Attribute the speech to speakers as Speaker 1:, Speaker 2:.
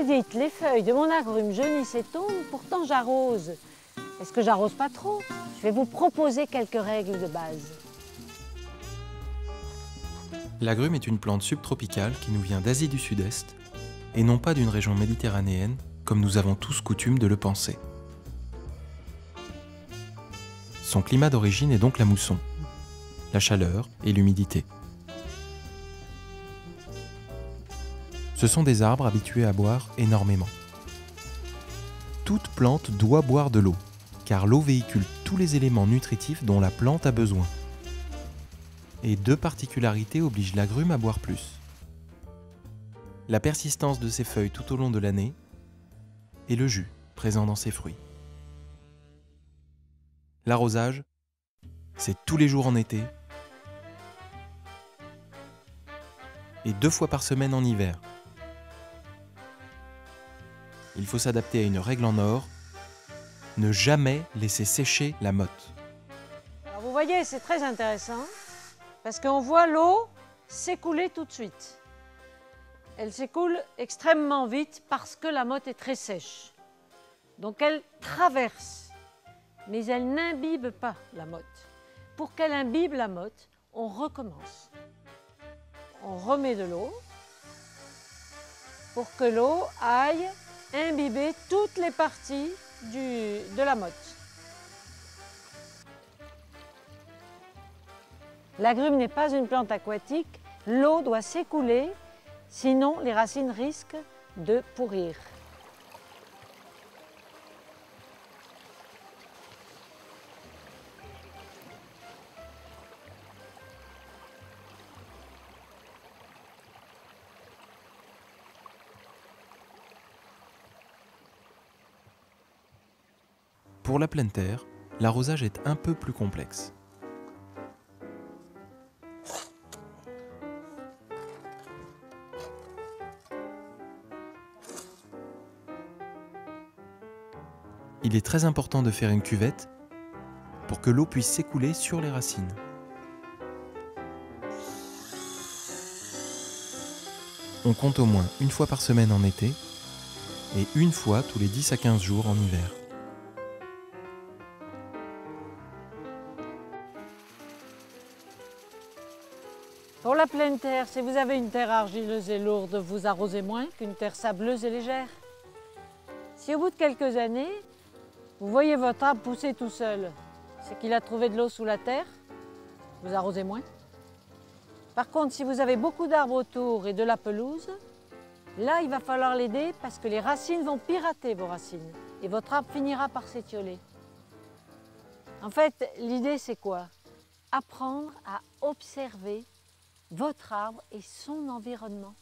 Speaker 1: me dites, les feuilles de mon agrume jaunissent et tombent, pourtant j'arrose. Est-ce que j'arrose pas trop? Je vais vous proposer quelques règles de base.
Speaker 2: L'agrume est une plante subtropicale qui nous vient d'Asie du Sud-Est et non pas d'une région méditerranéenne comme nous avons tous coutume de le penser. Son climat d'origine est donc la mousson, la chaleur et l'humidité. Ce sont des arbres habitués à boire énormément. Toute plante doit boire de l'eau, car l'eau véhicule tous les éléments nutritifs dont la plante a besoin. Et deux particularités obligent l'agrume à boire plus. La persistance de ses feuilles tout au long de l'année et le jus présent dans ses fruits. L'arrosage, c'est tous les jours en été et 2 fois par semaine en hiver. Il faut s'adapter à une règle en or, ne jamais laisser sécher la motte.
Speaker 1: Alors vous voyez, c'est très intéressant parce qu'on voit l'eau s'écouler tout de suite. Elle s'écoule extrêmement vite parce que la motte est très sèche. Donc elle traverse, mais elle n'imbibe pas la motte. Pour qu'elle imbibe la motte, on recommence. On remet de l'eau pour que l'eau aille imbiber toutes les parties de la motte. L'agrume n'est pas une plante aquatique, l'eau doit s'écouler, sinon les racines risquent de pourrir.
Speaker 2: Pour la pleine terre, l'arrosage est un peu plus complexe. Il est très important de faire une cuvette pour que l'eau puisse s'écouler sur les racines. On compte au moins 1 fois par semaine en été et 1 fois tous les 10 à 15 jours en hiver.
Speaker 1: Pour la pleine terre, si vous avez une terre argileuse et lourde, vous arrosez moins qu'une terre sableuse et légère. Si au bout de quelques années, vous voyez votre arbre pousser tout seul, c'est qu'il a trouvé de l'eau sous la terre, vous arrosez moins. Par contre, si vous avez beaucoup d'arbres autour et de la pelouse, là, il va falloir l'aider parce que les racines vont pirater vos racines et votre arbre finira par s'étioler. En fait, l'idée, c'est quoi? Apprendre à observer votre arbre et son environnement.